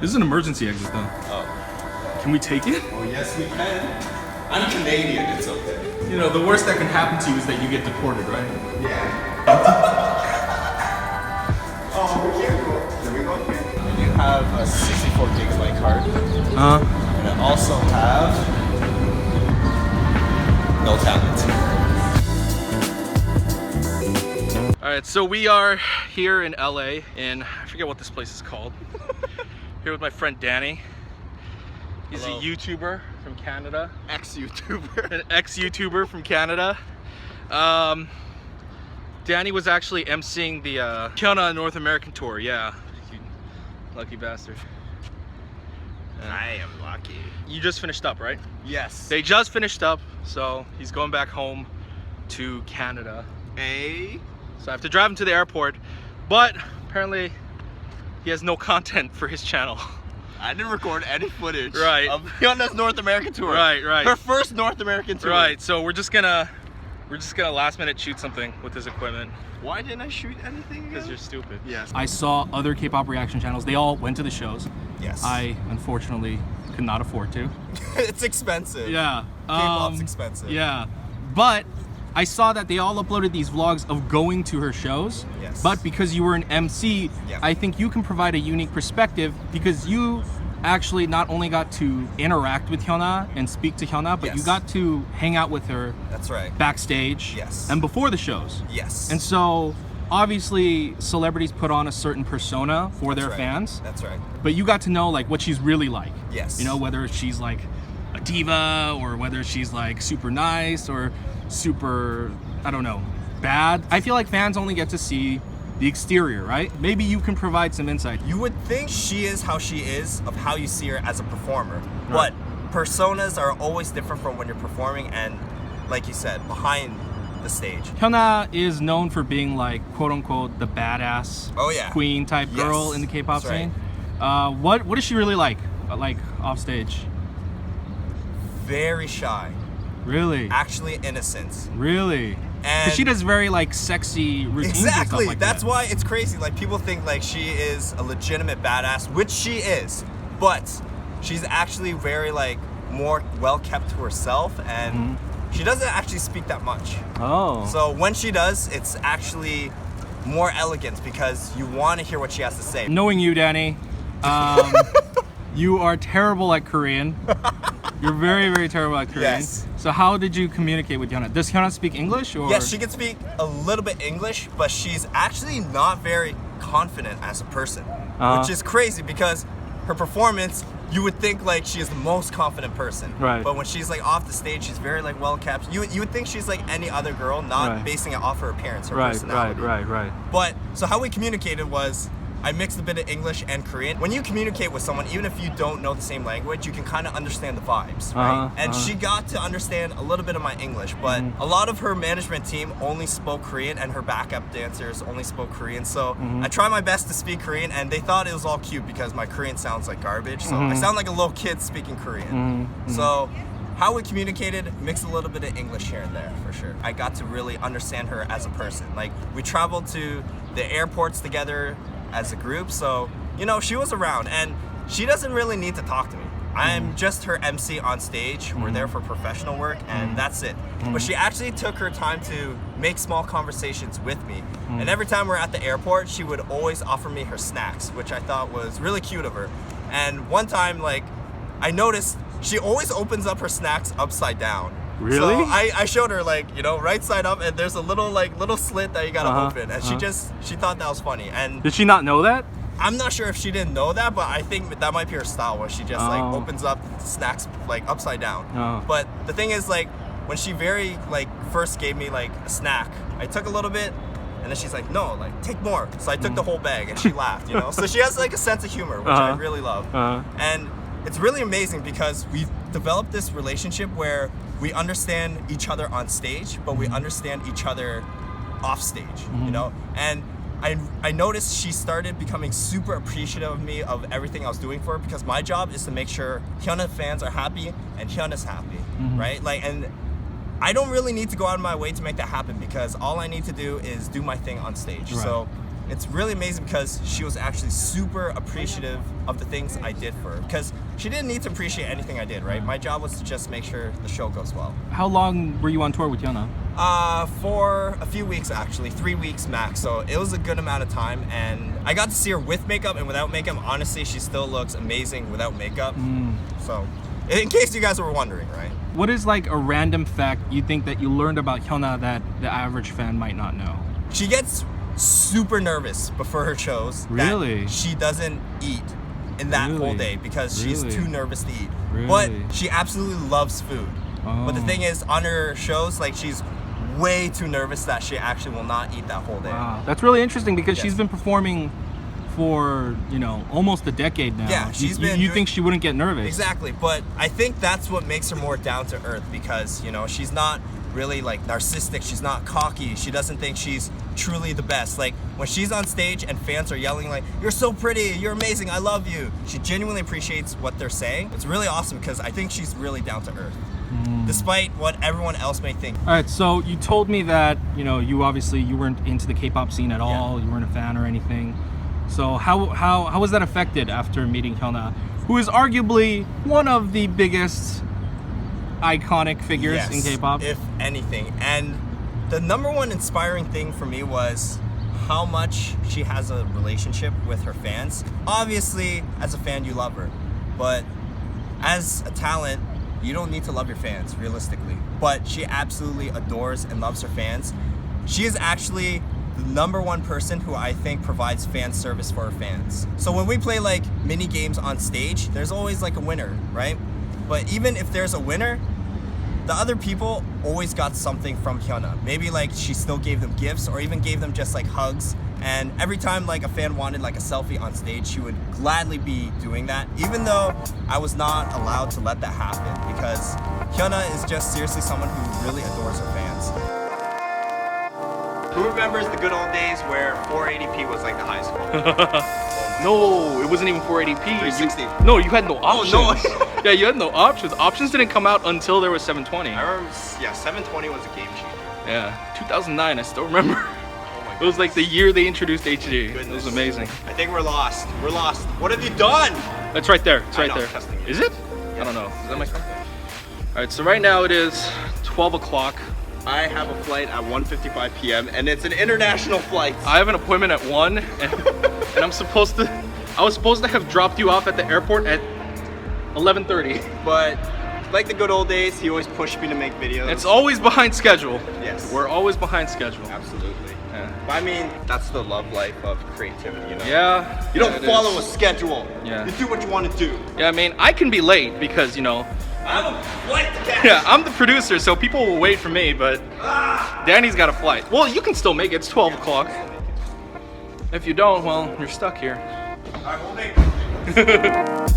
This is an emergency exit though. Oh. Can we take it? Well, yes, we can. I'm Canadian, it's okay. You know, the worst that can happen to you is that you get deported, right? Yeah. Oh, we can't go. There we go. You have a 64 gigabyte card. And I also have no talent. All right, so we are here in LA, and I forget what this place is called. Here with my friend Danny. He's Hello. a YouTuber from Canada. Ex-YouTuber. An ex-YouTuber from Canada. Danny was actually emceeing the Hyuna North American tour. Yeah, you lucky bastard. I am lucky. You just finished up, right? Yes. They just finished up, so he's going back home to Canada. So I have to drive him to the airport, but apparently he has no content for his channel. I didn't record any footage Right. of Hyuna's North American tour. Right. Her first North American tour. Right, so we're just gonna last minute shoot something with his equipment. Why didn't I shoot anything? Because you're stupid. Yes. I saw other K-pop reaction channels. They all went to the shows. Yes. I unfortunately could not afford to. It's expensive. Yeah. K-pop's expensive. Yeah. But I saw that they all uploaded these vlogs of going to her shows. Yes. But because you were an MC, Yeah. I think you can provide a unique perspective because you actually not only got to interact with Hyuna and speak to Hyuna, but Yes. you got to hang out with her That's right. backstage Yes. and before the shows. Yes. And so obviously celebrities put on a certain persona for their right. fans, That's right. but you got to know like what she's really like. Yes. You know, whether she's like a diva or whether she's like super nice or super, I don't know, bad. I feel like fans only get to see the exterior, right? Maybe you can provide some insight. You would think she is how she is of how you see her as a performer, Right. but personas are always different from when you're performing and, like you said, behind the stage. Hyuna is known for being like quote unquote the badass Oh, yeah. queen type girl Yes, in the K-pop that's right. scene. What is she really like off stage? Very shy, Really? actually innocent. Really? And Because she does very like sexy routines and exactly. stuff like That's that. why it's crazy. Like people think like she is a legitimate badass, which she is, but she's actually very like more well kept to herself, and she doesn't actually speak that much. Oh. So when she does, it's actually more elegant because you want to hear what she has to say. Knowing you, Danny, you are terrible at Korean. You're very, very terrible at Korean. Yes. So how did you communicate with Hyuna? Does Hyuna speak English or? Yes, she can speak a little bit English, but she's actually not very confident as a person, which is crazy because her performance, you would think like she is the most confident person. Right. But when she's like off the stage, she's very like well kept. You would think she's like any other girl, not Right. basing it off her appearance, her Right, personality. right. But so how we communicated was I mixed a bit of English and Korean. When you communicate with someone, even if you don't know the same language, you can kind of understand the vibes, right? And she got to understand a little bit of my English, but a lot of her management team only spoke Korean and her backup dancers only spoke Korean. So I tried my best to speak Korean and they thought it was all cute because my Korean sounds like garbage. So I sound like a little kid speaking Korean. So how we communicated, mixed a little bit of English here and there, for sure. I got to really understand her as a person. Like, we traveled to the airports together as a group, so, you know, she was around, and she doesn't really need to talk to me. I'm just her MC on stage. We're there for professional work, and that's it. But she actually took her time to make small conversations with me. And every time we're at the airport, she would always offer me her snacks, which I thought was really cute of her. And one time, like, I noticed she always opens up her snacks upside down. Really? So I showed her, like, you know, right side up, and there's a little slit that you gotta open. And she thought that was funny. And Did she not know that? I'm not sure if she didn't know that, but I think that might be her style, where she just like opens up snacks like upside down. But the thing is, like, when she first gave me like a snack, I took a little bit, and then she's like, no, like, take more. So I took the whole bag, and she laughed, you know? So she has like a sense of humor, which I really love. And it's really amazing because we've developed this relationship where we understand each other on stage, but we understand each other off stage, you know? And I noticed she started becoming super appreciative of me, of everything I was doing for her, because my job is to make sure Hyuna fans are happy and Hyuna's happy, right? Like, and I don't really need to go out of my way to make that happen because all I need to do is do my thing on stage. Right. So it's really amazing because she was actually super appreciative of the things I did for her. Because she didn't need to appreciate anything I did, right? My job was to just make sure the show goes well. How long were you on tour with Hyuna? For a few weeks actually, 3 weeks max. So it was a good amount of time, and I got to see her with makeup and without makeup. Honestly, she still looks amazing without makeup. So, in case you guys were wondering, right? What is like a random fact you think that you learned about Hyuna that the average fan might not know? She gets super nervous before her shows. Really? That she doesn't eat in that whole day because she's too nervous to eat. Really? But she absolutely loves food. But the thing is, on her shows, like, she's way too nervous that she actually will not eat that whole day. Wow, that's really interesting because she's been performing for, you know, almost a decade now. Yeah, she's been You think she wouldn't get nervous? Exactly, but I think that's what makes her more down to earth because, you know, she's not really like narcissistic, she's not cocky, she doesn't think she's truly the best. Like when she's on stage and fans are yelling like, "You're so pretty, you're amazing, I love you," she genuinely appreciates what they're saying. It's really awesome because I think she's really down to earth. Despite what everyone else may think. All right, so you told me that, you know, you weren't into the K-pop scene at all. You weren't a fan or anything. So how was that affected after meeting Hyuna, who is arguably one of the biggest iconic figures in K-pop? If anything. And the number one inspiring thing for me was how much she has a relationship with her fans. Obviously, as a fan, you love her. But as a talent, you don't need to love your fans, realistically. But she absolutely adores and loves her fans. She is actually the number one person who I think provides fan service for her fans. So when we play like mini games on stage, there's always like a winner, right? But even if there's a winner, the other people always got something from Hyuna. Maybe like she still gave them gifts or even gave them just like hugs. And every time like a fan wanted like a selfie on stage, she would gladly be doing that, even though I was not allowed to let that happen because Hyuna is just seriously someone who really adores her fans. Who remembers the good old days where 480p was like the high school? No, it wasn't even 480p. 360. No, you had no options. no. Yeah, you had no options. Options didn't come out until there was 720. I remember, yeah, 720 was a game changer. Yeah, 2009, I still remember. Oh my It was like the year they introduced HD. Goodness. It was amazing. I think we're lost. We're lost. What have you done? It's right there. It's I right know, there. I'm testing it. Is it? Yeah. I don't know. Is that my car? All right, so right now it is 12 o'clock. I have a flight at 1:55 p.m. and it's an international flight. I have an appointment at 1 and I was supposed to have dropped you off at the airport at 11:30. But like the good old days, he always pushed me to make videos. It's always behind schedule. Yes. We're always behind schedule. Absolutely. Yeah. But I mean, that's the love life of creativity, you know? Yeah. You don't yeah, it follow is. a schedule. Yeah. You do what you want to do. Yeah, I mean, I can be late because, you know, I have a flight to catch. yeah, I'm the producer, so people will wait for me, but Danny's got a flight. Well, you can still make it. It's 12 o'clock. If you don't, well, you're stuck here. Alright, we'll make it.